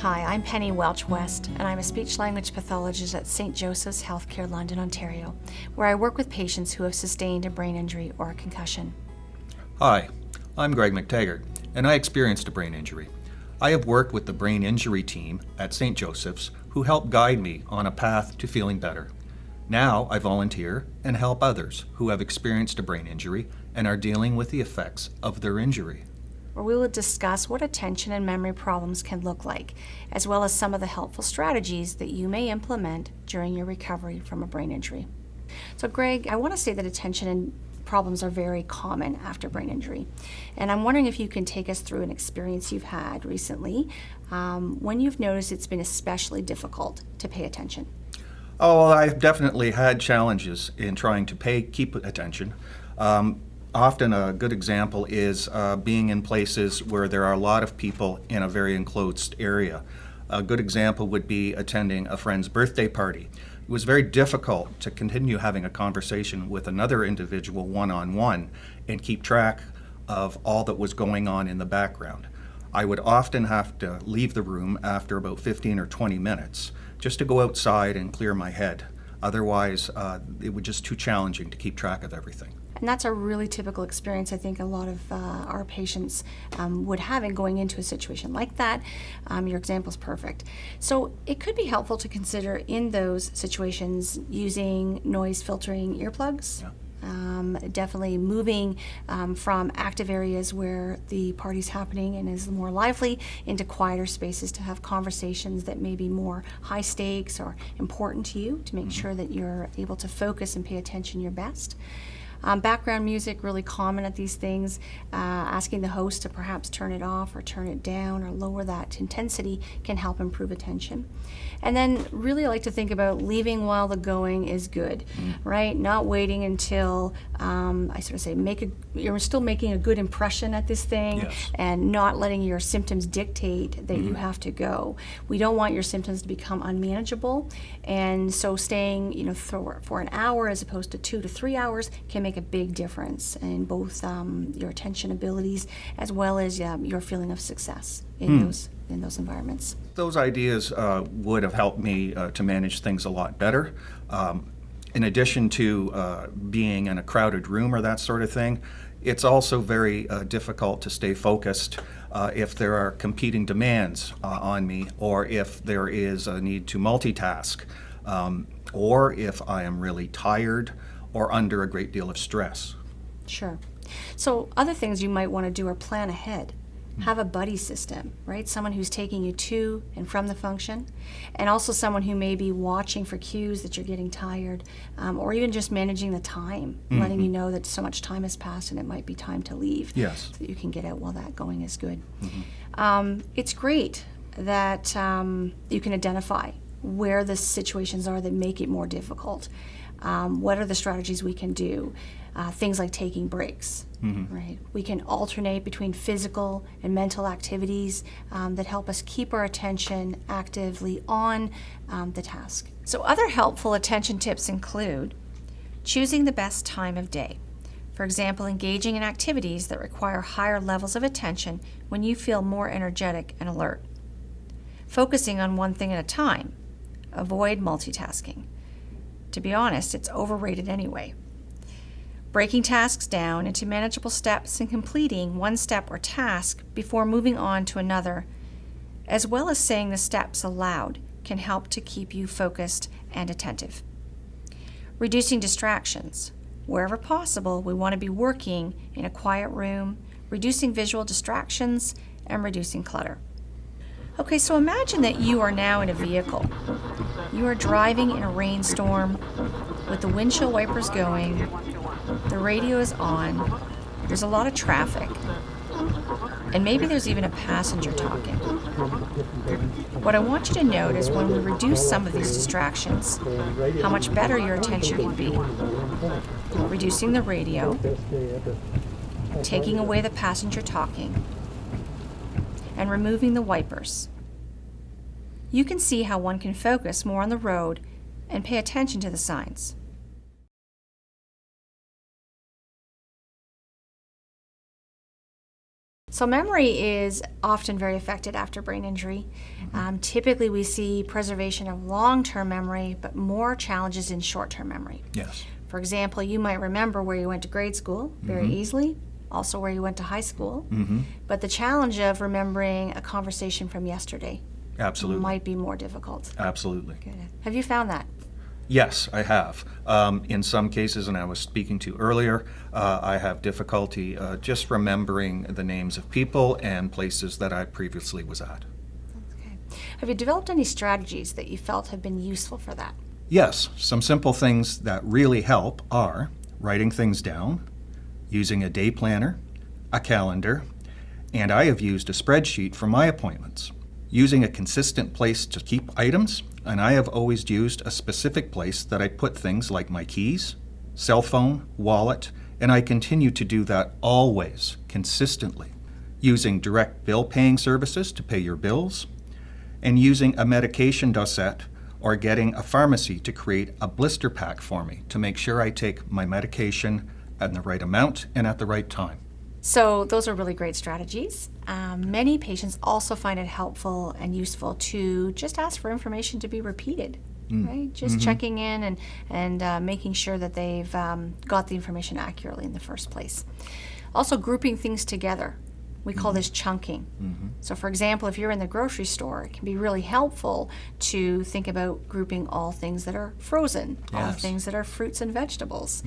Hi, I'm Penny Welch-West, and I'm a speech-language pathologist at St. Joseph's Healthcare London, Ontario, where I work with patients who have sustained a brain injury or a concussion. Hi, I'm Greg McTaggart, and I experienced a brain injury. I have worked with the brain injury team at St. Joseph's who helped guide me on a path to feeling better. Now I volunteer and help others who have experienced a brain injury and are dealing with the effects of their injury. Where we will discuss what attention and memory problems can look like, as well as some of the helpful strategies that you may implement during your recovery from a brain injury. So Greg, I want to say that attention and problems are very common after brain injury. And I'm wondering if you can take us through an experience you've had recently when you've noticed it's been especially difficult to pay attention. Oh, well, I've definitely had challenges in trying to keep attention. Often a good example is being in places where there are a lot of people in a very enclosed area. A good example would be attending a friend's birthday party. It was very difficult to continue having a conversation with another individual one-on-one and keep track of all that was going on in the background. I would often have to leave the room after about 15 or 20 minutes just to go outside and clear my head. Otherwise, it was just too challenging to keep track of everything. And that's a really typical experience I think a lot of our patients would have in going into a situation like that. Your example is perfect. So it could be helpful to consider in those situations using noise filtering earplugs. Yeah. Definitely moving from active areas where the party's happening and is more lively into quieter spaces to have conversations that may be more high stakes or important to you to make sure that you're able to focus and pay attention your best. Background music, really common at these things. Asking the host to perhaps turn it off or turn it down or lower that intensity can help improve attention. And then really I like to think about leaving while the going is good, right? Not waiting until, I sort of say, you're still making a good impression at this thing. Yes. And not letting your symptoms dictate that you have to go. We don't want your symptoms to become unmanageable, and so staying for an hour as opposed to 2 to 3 hours can make a big difference in both your attention abilities as well as your feeling of success in those environments. Those ideas would have helped me to manage things a lot better. In addition to being in a crowded room or that sort of thing, it's also very difficult to stay focused if there are competing demands on me, or if there is a need to multitask, or if I am really tired or under a great deal of stress. Sure. So other things you might want to do are plan ahead. Have a buddy system, right? Someone who's taking you to and from the function, and also someone who may be watching for cues that you're getting tired, or even just managing the time, letting you know that so much time has passed and it might be time to leave. Yes. So that you can get out while that going is good. It's great that you can identify where the situations are that make it more difficult. What are the strategies we can do? Things like taking breaks, right? We can alternate between physical and mental activities that help us keep our attention actively on the task. So other helpful attention tips include choosing the best time of day. For example, engaging in activities that require higher levels of attention when you feel more energetic and alert. Focusing on one thing at a time. Avoid multitasking. To be honest, it's overrated anyway. Breaking tasks down into manageable steps and completing one step or task before moving on to another, as well as saying the steps aloud, can help to keep you focused and attentive. Reducing distractions. Wherever possible, we want to be working in a quiet room, reducing visual distractions, and reducing clutter. Okay, so imagine that you are now in a vehicle. You are driving in a rainstorm with the windshield wipers going, the radio is on, there's a lot of traffic, and maybe there's even a passenger talking. What I want you to note is when we reduce some of these distractions, how much better your attention can be. Reducing the radio, taking away the passenger talking, and removing the wipers. You can see how one can focus more on the road and pay attention to the signs. So memory is often very affected after brain injury. Typically we see preservation of long-term memory, but more challenges in short-term memory. Yes. For example, you might remember where you went to grade school very easily, also where you went to high school, but the challenge of remembering a conversation from yesterday Absolutely. might be more difficult. Absolutely. Good. Have you found that? Yes, I have. In some cases, and I was speaking to earlier, I have difficulty just remembering the names of people and places that I previously was at. Okay. Have you developed any strategies that you felt have been useful for that? Yes, some simple things that really help are writing things down, using a day planner, a calendar, and I have used a spreadsheet for my appointments. Using a consistent place to keep items, and I have always used a specific place that I put things like my keys, cell phone, wallet, and I continue to do that always, consistently. Using direct bill paying services to pay your bills, and using a medication dossier or getting a pharmacy to create a blister pack for me to make sure I take my medication at the right amount and at the right time. So those are really great strategies. Many patients also find it helpful and useful to just ask for information to be repeated, right? Just checking in and making sure that they've got the information accurately in the first place. Also grouping things together. We call this chunking. So for example, if you're in the grocery store, it can be really helpful to think about grouping all things that are frozen, all Yes. things that are fruits and vegetables,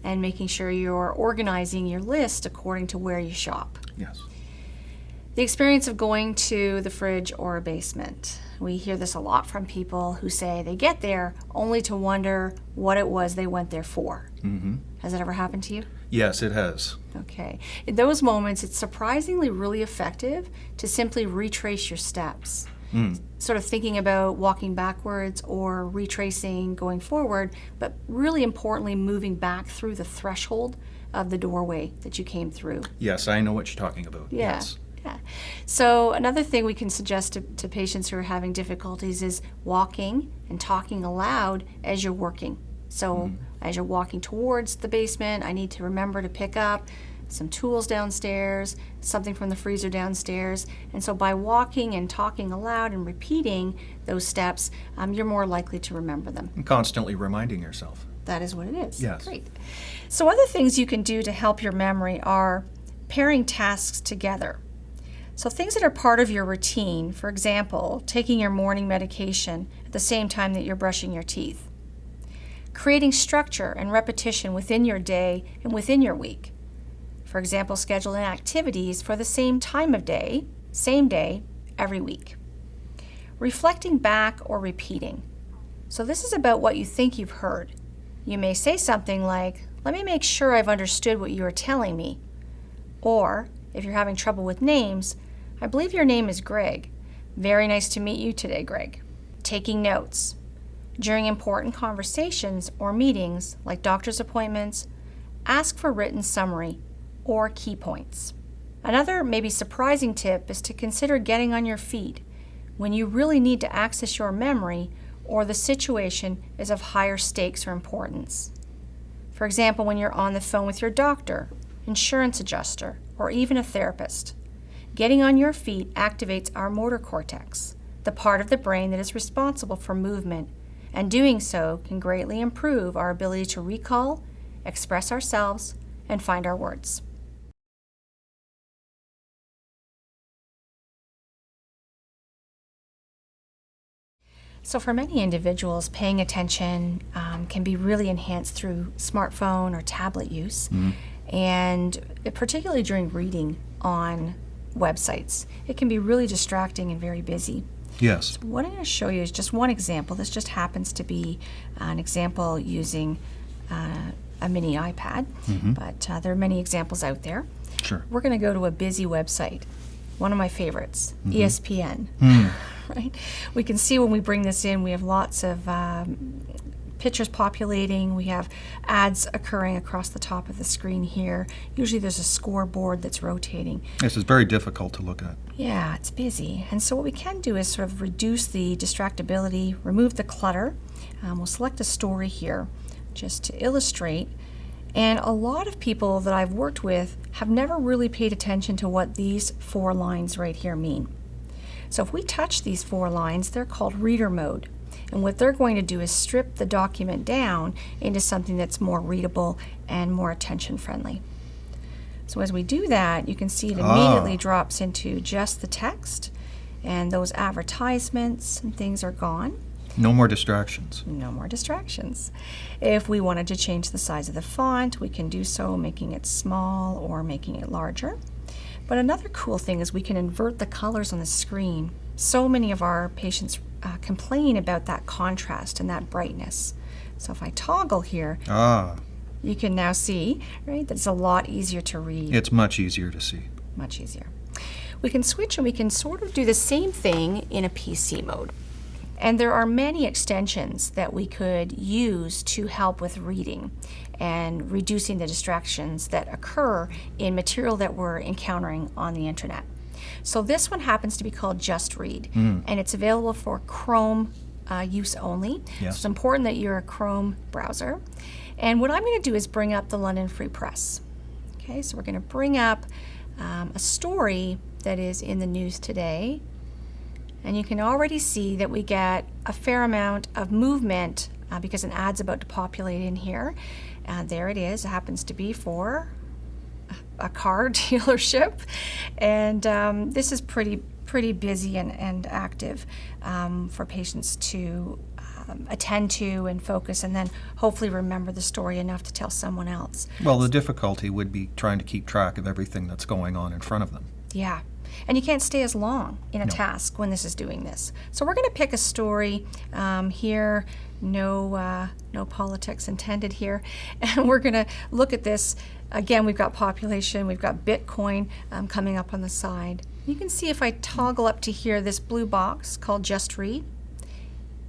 and making sure you're organizing your list according to where you shop. Yes. The experience of going to the fridge or a basement. We hear this a lot from people who say they get there only to wonder what it was they went there for. Has that ever happened to you? Yes, it has. Okay. In those moments, it's surprisingly really effective to simply retrace your steps. Sort of thinking about walking backwards or retracing going forward, but really importantly, moving back through the threshold of the doorway that you came through. Yes, I know what you're talking about. Yeah. Yes. Yeah. So another thing we can suggest to patients who are having difficulties is walking and talking aloud as you're working. So as you're walking towards the basement, I need to remember to pick up some tools downstairs, something from the freezer downstairs. And so by walking and talking aloud and repeating those steps, you're more likely to remember them. And constantly reminding yourself. That is what it is. Yes. Great. So other things you can do to help your memory are pairing tasks together. So things that are part of your routine, for example, taking your morning medication at the same time that you're brushing your teeth. Creating structure and repetition within your day and within your week. For example, scheduling activities for the same time of day, same day, every week. Reflecting back or repeating. So this is about what you think you've heard. You may say something like, "Let me make sure I've understood what you are telling me." Or, if you're having trouble with names, "I believe your name is Greg. Very nice to meet you today, Greg." Taking notes. During important conversations or meetings, like doctor's appointments, ask for written summary or key points. Another maybe surprising tip is to consider getting on your feet when you really need to access your memory or the situation is of higher stakes or importance. For example, when you're on the phone with your doctor, insurance adjuster, or even a therapist. Getting on your feet activates our motor cortex, the part of the brain that is responsible for movement, and doing so can greatly improve our ability to recall, express ourselves, and find our words. So for many individuals, paying attention can be really enhanced through smartphone or tablet use, and particularly during reading on websites. It can be really distracting and very busy. Yes. What I'm going to show you is just one example. This just happens to be an example using a mini iPad, but there are many examples out there. Sure. We're going to go to a busy website, one of my favorites, ESPN. Right? We can see when we bring this in, we have lots of pictures populating. We have ads occurring across the top of the screen here. Usually there's a scoreboard that's rotating. This is very difficult to look at. Yeah, it's busy. And so what we can do is sort of reduce the distractibility, remove the clutter. We'll select a story here just to illustrate. And a lot of people that I've worked with have never really paid attention to what these 4 lines right here mean. So if we touch these 4 lines, they're called reader mode. And what they're going to do is strip the document down into something that's more readable and more attention friendly. So as we do that, you can see it immediately drops into just the text, and those advertisements and things are gone. No more distractions. No more distractions. If we wanted to change the size of the font, we can do so, making it small or making it larger. But another cool thing is we can invert the colors on the screen. So many of our patients complain about that contrast and that brightness. So if I toggle here, you can now see, right, that it's a lot easier to read. It's much easier to see. Much easier. We can switch and we can sort of do the same thing in a PC mode. And there are many extensions that we could use to help with reading and reducing the distractions that occur in material that we're encountering on the internet. So this one happens to be called Just Read, and it's available for Chrome use only. Yes. So it's important that you're a Chrome browser. And what I'm going to do is bring up the London Free Press. Okay, so we're going to bring up a story that is in the news today. And you can already see that we get a fair amount of movement because an ad's about to populate in here. There it is. It happens to be for a car dealership. And this is pretty busy and active for patients to attend to and focus, and then hopefully remember the story enough to tell someone else. Well, the difficulty would be trying to keep track of everything that's going on in front of them. Yeah. And you can't stay as long in a task when this is doing this. So we're going to pick a story here, no politics intended here, and we're going to look at this. Again, we've got population, we've got Bitcoin coming up on the side. You can see if I toggle up to here, this blue box called Just Read.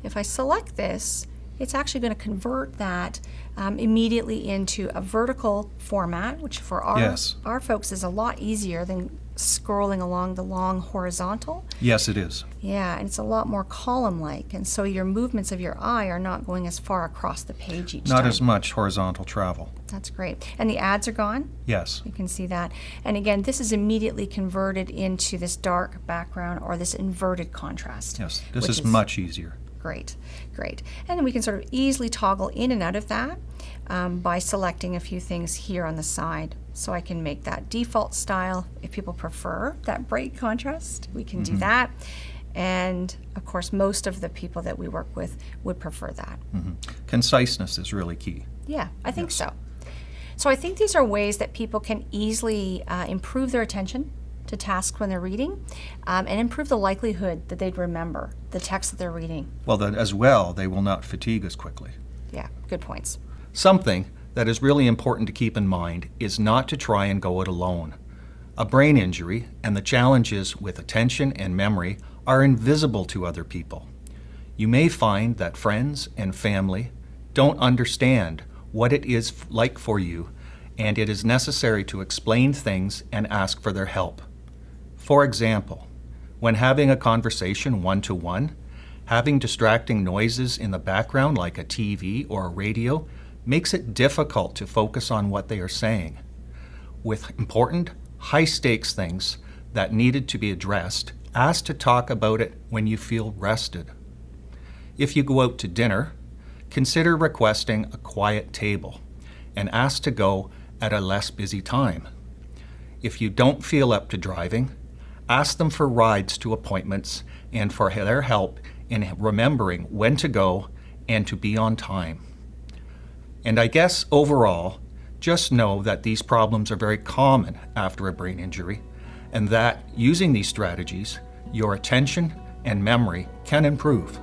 If I select this, it's actually going to convert that immediately into a vertical format, which for our folks is a lot easier than scrolling along the long horizontal. Yes, it is. Yeah, and it's a lot more column-like, and so your movements of your eye are not going as far across the page each time. Not as much horizontal travel. That's great. And the ads are gone? Yes. You can see that. And again, this is immediately converted into this dark background or this inverted contrast. Yes, this is much easier. Great, great. And then we can sort of easily toggle in and out of that by selecting a few things here on the side. So I can make that default style. If people prefer that bright contrast, we can do that. And of course, most of the people that we work with would prefer that. Conciseness is really key. Yeah, I think so. So I think these are ways that people can easily improve their attention to tasks when they're reading and improve the likelihood that they'd remember the text that they're reading. Well, that as well, they will not fatigue as quickly. Yeah, good points. Something that is really important to keep in mind is not to try and go it alone. A brain injury and the challenges with attention and memory are invisible to other people. You may find that friends and family don't understand what it is like for you, and it is necessary to explain things and ask for their help. For example, when having a conversation one-to-one, having distracting noises in the background like a TV or a radio makes it difficult to focus on what they are saying. With important, high-stakes things that needed to be addressed, ask to talk about it when you feel rested. If you go out to dinner, consider requesting a quiet table and ask to go at a less busy time. If you don't feel up to driving, ask them for rides to appointments and for their help in remembering when to go and to be on time. And I guess overall, just know that these problems are very common after a brain injury, and that using these strategies, your attention and memory can improve.